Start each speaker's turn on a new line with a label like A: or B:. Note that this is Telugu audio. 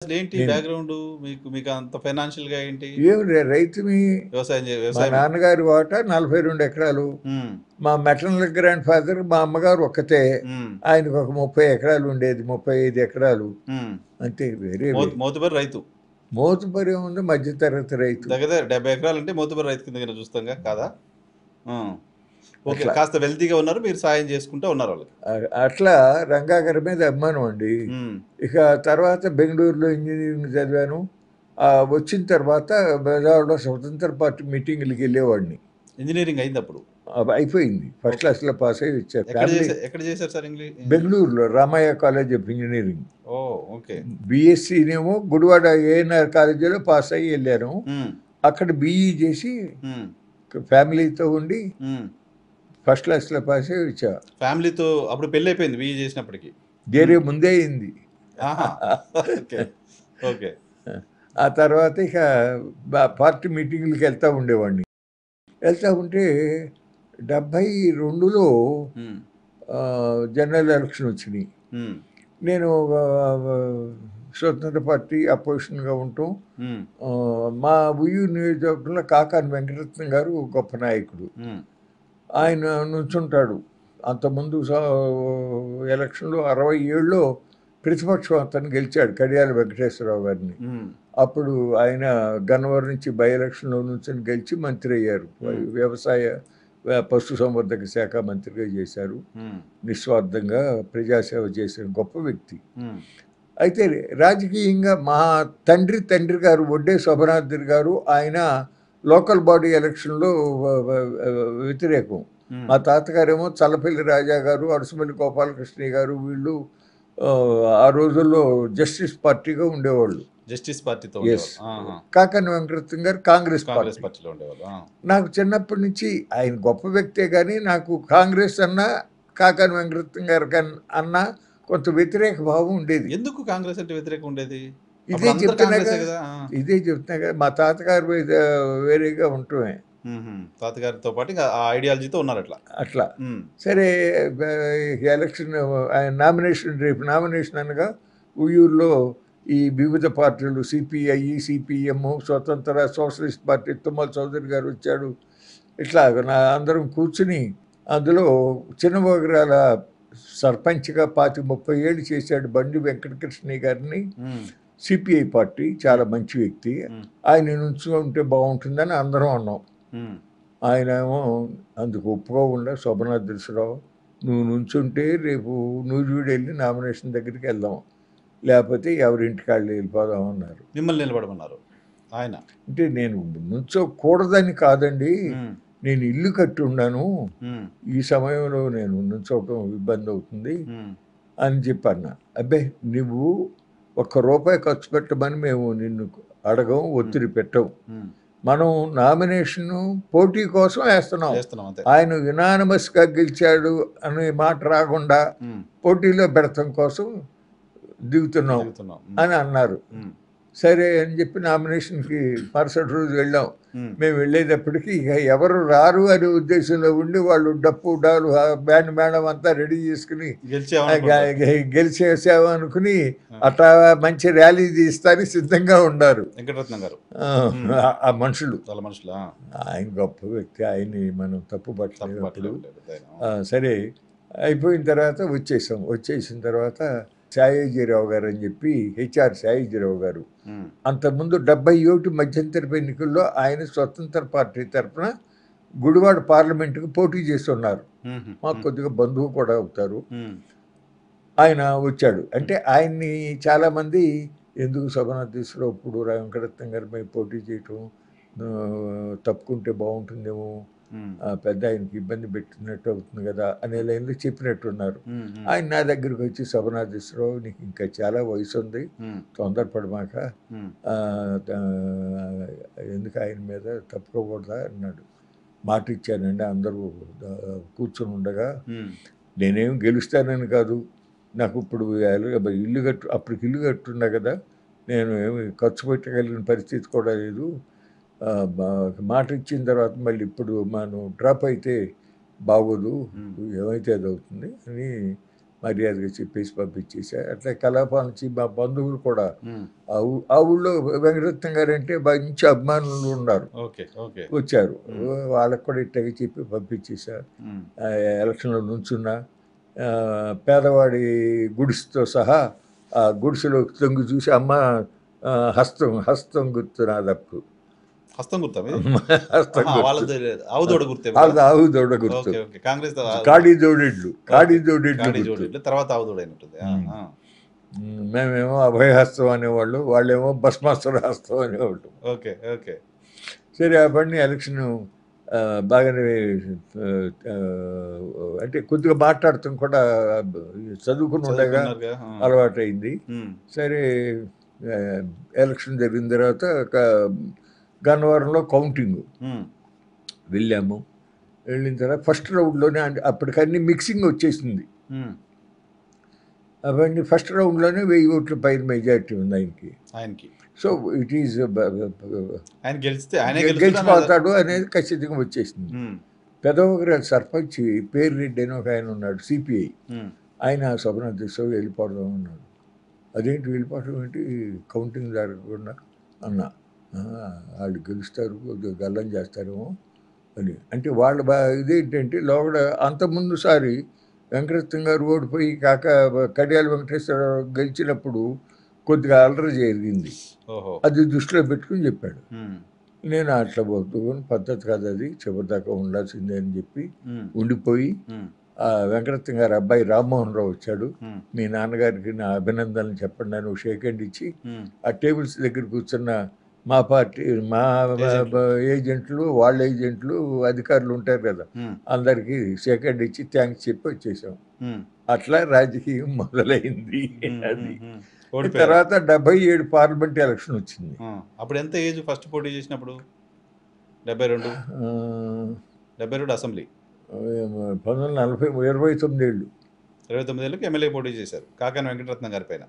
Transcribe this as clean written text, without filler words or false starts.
A: అసలేంటి
B: నేను
A: బ్యాక్‌గ్రౌండు మీకు మీకు అంత ఫైనాన్షియల్‌గా ఏంటి?
B: ఏం రైతుని. మా
A: వ్యవసాయమే.
B: నాన్నగారి వాటా 42 ఎకరాలు.
A: హ్మ్.
B: మా మెటర్నల్ గ్రాండ్ ఫాదర్ మా అమ్మగారు ఒక్కతే.
A: హ్మ్.
B: ఆయనకు ఒక 30 ఎకరాలు ఉండేది. 35 ఎకరాలు.
A: హ్మ్.
B: అంతే వేరే
A: మోతుబరి రైతు.
B: మోతుబరి ఉంది మధ్యతరగతి రైతు.
A: దగ్గర దగ్గర 70 ఎకరాలంటే మోతుబరి రైతు కిందకి చూస్తాంగా కాదా? ఆ! ఓకే.
B: అట్లా.
A: కాస్త వెల్తీగా ఉన్నారు. మీరు సాయం చేసుకుంటా ఉన్నారు వాళ్ళకి.
B: అట్లా రంగా గారి మీద అభిమానం అండి.
A: హ్మ్.
B: ఇక తర్వాత బెంగుళూరులో ఇంజినీరింగ్ చదివాను. వచ్చిన తర్వాత బెజవాడలో స్వతంత్ర పార్టీ మీటింగులకి వెళ్ళేవాడిని.
A: ఇంజినీరింగ్ అయిందప్పుడు.
B: అయిపోయింది. First
A: okay.
B: క్లాస్‌లో పాస్ అయ్యి వచ్చా. ఫ్యామిలీ
A: ఎక్కడ చేశారు సార్
B: బెంగుళూరులో Ramaiah college of engineering.
A: Oh! Okay.
B: బీఎస్సీనేమో గుడివాడ ఏఎన్ఆర్ కాలేజీలో పాస్ అయ్యి వెళ్ళాను.
A: హ్మ్.
B: అక్కడ బీఈ చేసి
A: హ్మ్.
B: ఫ్యామిలీతో ఉండి
A: హ్మ్.
B: ఫస్ట్ క్లాస్‌లో పాస్ అయ్యి వచ్చా.
A: ఫ్యామిలీతో అప్పుడు పెళ్లయిపోయింది బీఈ చేసినప్పటికి.
B: జేరే
A: హ్మ్.
B: ముందే అయింది.
A: ఆహా! ఓకే. ఓకే.
B: ఆ తర్వాత ఇక పార్టీ మీటింగులకి వెళ్తా ఉండేవాడిని. వెళ్తా ఉంటే 72లో
A: హ్మ్.
B: జనరల్ ఎలక్షన్ వచ్చినాయి.
A: హ్మ్.
B: నేను స్వతంత్ర పార్టీ అపోజిషన్‌గా ఉండటం.
A: హ్మ్.
B: మా ఉయ్యూరు నియోజకవర్గంలో కాకాని వెంకటరత్నం గారు గొప్ప నాయకుడు.
A: హ్మ్.
B: ఆయన నుంచుంటాడు. అంతకుముందు ఎలక్షన్‌లో 67లో ప్రతిపక్షం అతను గెలిచాడు కడియాల వెంకటేశ్వరరావు గారిని.
A: హ్మ్.
B: అప్పుడు ఆయన గన్నవరం నుంచి బై ఎలక్షన్‌లో నుంచొని గెలిచి మంత్రి అయ్యారు.
A: హ్మ్.
B: వ్యవసాయ పశుసంవర్ధక శాఖ మంత్రిగా చేశారు.
A: హ్మ్.
B: నిస్వార్థంగా ప్రజాసేవ చేసిన గొప్ప వ్యక్తి.
A: హ్మ్.
B: అయితే రాజకీయంగా మా తండ్రి గారు వడ్డే శోభనాద్రి గారు ఆయన లోకల్ బాడీ ఎలక్షన్‌లో వ్యతిరేకం.
A: హ్మ్.
B: మా తాతగారేమో చల్లపల్లి రాజా గారు, అడుసుమల్లి గోపాలకృష్ణయ్య గారు వీళ్ళు ఆ రోజుల్లో జస్టిస్ పార్టీగా ఉండేవాళ్ళు.
A: జస్టిస్ పార్టీతో
B: యెస్.
A: ఉండేవాళ్ళు. ఆహా!
B: కాకాని వెంకటరత్నం గారు కాంగ్రెస్
A: కాంగ్రెస్
B: పార్టీ.
A: పార్టీలో ఉండేవాళ్ళు. ఆ!
B: నాకు చిన్నప్పటి నుంచి ఆయన గొప్ప వ్యక్తే గానీ, నాకు కాంగ్రెస్ అన్నా, కాకాని వెంకటరత్నం గారు అన్నా కొంత వ్యతిరేక భావం ఉండేది.
A: ఎందుకు కాంగ్రెస్ అంటే వ్యతిరేకం ఉండేది?
B: ఇదే
A: అప్పుడు అందరూ
B: చెప్తున్నాగా.
A: కాంగ్రెసే గదా! ఆ!
B: మా తాతగారి మీద వేరేగా ఉంటమే.
A: హుహు. తాతగారితో పాటు ఇంక ఆ ఐడియాలజీతో ఉన్నారట్లా.
B: అట్లా.
A: హ్మ్.
B: సరే బ ఎలక్షన్ ఆయన రేపు నామినేషన్ అనగా ఉయ్యూరులో ఈ వివిధ పార్టీలు సిపిఐ, సిపిఎం, స్వతంత్ర సోషలిస్ట్ పార్టీ తుమ్మల చౌదరి గారు వచ్చాడు. ఇట్లా అందరం కూర్చుని అందులో చిన్నమోగరాల సర్పంచ్‌గా 30 ఏళ్ళు చేశాడు బండి వెంకటకృష్ణయ్య గారిని.
A: హ్మ్.
B: సిపిఐ పార్టీ
A: హ్మ్.
B: చాలా మంచి వ్యక్తి.
A: హ్మ్.
B: ఆయన నుంచుంటే బావుంటుందని అందరం అన్నాం.
A: హ్మ్.
B: ఆయనేమో అందుకు ఒప్పుకోకుండా శోభనాద్రిసరావు నువ్వు నుంచుంటే రేపు నూజివీడెళ్ళి నామినేషన్ దగ్గరికెళ్దాం. లేపోతే ఎవరింటికాళ్ళు వెళ్ళిపోదాం అన్నారు.
A: మిమ్మల్ని నిలబడమన్నారు. ఆయన.
B: అంటే నేను నుంచోకూడదని కాదండి.
A: హ్మ్.
B: నేను ఇల్లు కట్టుండాను.
A: హ్మ్.
B: ఈ సమయంలో నేను నుంచోవటం ఇబ్బందవుతుంది
A: హ్మ్.
B: అని చెప్పన్నా. అబ్బే! నువ్వు ఒక్క రూపాయి ఖర్చు పెట్టమని మేము నిన్ను అడగం,
A: హ్మ్.
B: ఒత్తిడి పెట్టం.
A: హ్మ్.
B: మనం నామినేషను పోటీ కోసం ఏస్తున్నాం.
A: ఏస్తున్నాం అంతే.
B: ఆయన యునానిమస్‌గా గెలిచాడు అనే మాట రాకుండా
A: హ్మ్.
B: పోటీలో పెడతం కోసం దిగుతున్నాం
A: దిగుతున్నాం. హ్మ్.
B: అని అన్నారు.
A: హ్మ్.
B: సరే అని చెప్పి నామినేషన్‌కి మరుసటి రోజు వెళ్ళాం.
A: హ్మ్.
B: మేము వెళ్ళేటప్పటికి ఇక ఎవరు రారు అనే ఉద్దేశంలో ఉండి వాళ్ళు డప్పు, డాలు బ్యాండ్ మేళం అంతా రెడీ చేసుకొని
A: గెలిచామనుకున్నారు.
B: గెలిచేసాము అనుకుని
A: ఆ!
B: అట్లా మంచి ర్యాలీ తీస్తానికి సిద్ధంగా ఉన్నారు.
A: వెంకటరత్నం గారు.
B: ఆ!
A: హ్మ్.
B: ఆ మనుషులు.
A: చాలా మనుషులా?
B: ఆయన గొప్ప వ్యక్తి. ఆయన్ని మనం తప్పు
A: తప్పు
B: పట్టలేము ఎప్పుడు.
A: పట్టలేం లేదు.
B: సరే అయిపోయిన తర్వాత వచ్చేసాం. వచ్చేసిన తర్వాత సాయాజీరావు గారని చెప్పి హెచ్ఆర్ సాయాజీరావు గారు.
A: హ్మ్.
B: అంతకుముందు 71 మధ్యంతరపు ఎన్నికల్లో ఆయన స్వతంత్ర పార్టీ తరఫున గుడివాడ పార్లమెంటుకు పోటీ చేస్తున్నారు.
A: హుహు.
B: మాకు
A: హ్మ్.
B: కొద్దిగా బంధువు కూడా అవుతారు.
A: హ్మ్.
B: ఆయన వచ్చాడు.
A: హ్మ్.
B: అంటే ఆయన్ని చాలామంది ఎందుకు శోభనాద్రీశ్వరరావు ఇప్పుడు వెంకటరత్నం గారి మీద పోటీ చేయటం తప్పుకుంటే బావుంటుందేమో.
A: హ్మ్.
B: పెద్ద ఆయనకి ఇబ్బంది పెట్టినట్టు అవుతుంది గదా! అనే లైన్‌లో చెప్పినట్టున్నారు.
A: హ్మ్. హ్మ్.
B: ఆయన నా దగ్గరికొచ్చి శోభనాద్రీశ్వరరావు నీకు ఇంకా చాలా వయసుంది.
A: హ్మ్.
B: తొందరపడమాక.
A: హ్మ్.
B: ఆహ్, త ఎందుకు ఆయన మీద తప్పుకోకూడదా అన్నాడు. మాటిచ్చానండి అందరూ కూర్చొనుండగా.
A: హ్మ్.
B: నేనేమి గెలుస్తానని కాదు. నాకిప్పుడు అప్పటికి ఇల్లు కట్టున్నా గదా! నేను ఏమి ఖర్చు పెట్టగలిగిన పరిస్థితి కూడా లేదు. ఆహ్, బ మాట ఇచ్చిన తర్వాత మళ్ళీ ఇప్పుడు మనం డ్రాప్ అయితే బాగోదు.
A: హ్మ్.
B: ఏమైతే అదవుతుంది అని మర్యాదగా చెప్పేసి పంపించేసా. అట్లా కలాపా నుంచి మా బంధువులు కూడా
A: ఉమ్,
B: ఆ ఊళ్ళో వెంకటరత్నం గారు అంటే మంచి అభిమానులు ఉన్నారు,
A: ఓకే ఓకే.
B: వచ్చారు.
A: ఉమ్,
B: వాళ్ళకి కూడా ఇట్టగా చెప్పి పంపించేసా.
A: ఉమ్,
B: ఎలక్షన్లో నుంచున్నా. పేదవాడి గుడిసెతో సహా ఆ గుడిసెలో తొంగి చూసి అమ్మ, హస్తం హస్తం గుర్తు నాదప్పుడు.
A: హస్తం గుర్తా మీది?
B: హస్తం గుర్తు
A: వాళ్ళది ఆవుదోడ గుర్తే కదా?
B: అది ఆవు దౌడ గుర్తు.
A: Okay okay. కాంగ్రెస్
B: కాడి దౌడెడ్లు, కాడి దౌడెడ్లు
A: కాడి
B: గుర్తు.
A: జోడి తర్వాత ఆవుదోడ అయిన ఉంటుంది.
B: మేమేమో అభయహస్తం అనేవాళ్ళు, వాళ్ళేమో భస్మాసుర హస్తం అనేవాళ్ళు.
A: Okay okay.
B: సరే ఆ బండి ఎలక్షన్ బాగానే ఆ, అంటే కొద్దిగా మాట్లాడటం కూడా చదువుకుని ఉండగా
A: చదువుకున్నారుగా.
B: అలవాటైంది.
A: ఉమ్,
B: సరే ఆ, ఎలక్షన్ జరిగిన తర్వాత గన్నవరంలో కౌంటింగ్
A: ఉమ్,
B: వెళ్ళాము. వెళ్ళిన తర్వాత ఫస్ట్ రౌండ్లోనే అప్పటికన్నీ మిక్సింగ్ వచ్చేసింది.
A: ఉమ్.
B: అవన్నీ ఫస్ట్ రౌండ్లోనే 1000 ఓట్ల పైన మెజారిటీ ఉంది ఆయనకి.
A: ఆయనకి
B: సో ఇట్ ఈజ్
A: ఆయన గెలిస్తే ఆయనే
B: గెలిచిపోతాడు అనేది ఖచ్చితంగా వచ్చేసింది.
A: ఉమ్,
B: పెదవగ్రాల సర్పంచ్ పేరు రెడ్డి అని ఒక ఆయన ఉన్నాడు, సిపిఐ.
A: ఉమ్,
B: ఆయన శోభనాథేశ్వర వెళ్ళిపోవడం అన్నాడు. అదేంటి వెళ్ళిపోవడం ఏంటి, కౌంటింగ్ జరగకుండా అన్నా. "ఆ, వాళ్ళు గెలుస్తారు, కొద్దిగా గల్లం చేస్తారేమో అని." అంటే వాళ్ళ ఇదేంటంటే లోపల అంతకుముందుసారి వెంకటరత్నం గారు ఓడిపోయి కాక కడియాల వెంకటేశ్వరరావు గెలిచినప్పుడు కొద్దిగా అల్లరి జరిగింది.
A: ఓహో.
B: అది దృష్టిలో పెట్టుకుని చెప్పాడు.
A: ఉమ్,
B: నేను అట్లా పోతుని పద్ధతి కాదు, అది చివరిదాకా ఉండాల్సిందే అని చెప్పి
A: ఉమ్,
B: ఉండిపోయి,
A: ఉమ్,
B: వెంకటరత్నం గారి అబ్బాయి రామ్మోహన్ రావు వచ్చాడు.
A: ఉమ్,
B: మీ నాన్నగారికి నా అభినందనలు చెప్పండి అని ఒక షేక్ హ్యాండ్ ఇచ్చి,
A: ఉమ్.
B: ఆ టేబుల్స్ దగ్గర కూర్చున్న మా పార్టీ మా
A: ఏజెంట్లు.
B: ఏజెంట్లు, వాళ్ళ ఏజెంట్లు, అధికారులు ఉంటారు కదా,
A: ఉమ్,
B: అందరికీ షేక్ హ్యాండ్ ఇచ్చి థ్యాంక్స్ చెప్పి వచ్చేసాం.
A: ఉమ్,
B: అట్లా రాజకీయం మొదలైంది.
A: ఉమ్,
B: అది
A: ఉమ్, ఉమ్. ఓడిపోయారు.
B: తర్వాత 77 పార్లమెంట్ ఎలక్షన్ వచ్చింది.
A: అప్పుడు ఎంత ఏజ్ ఫస్ట్ పోటీ చేసినప్పుడు? 72.
B: ఆ,
A: 72 అసెంబ్లీ.
B: 1940 29 ఏళ్ళు.
A: 29 ఏళ్ళకి ఎమ్మెల్యే పోటీ చేశారు కాకాని వెంకటరత్నం గారి పైన.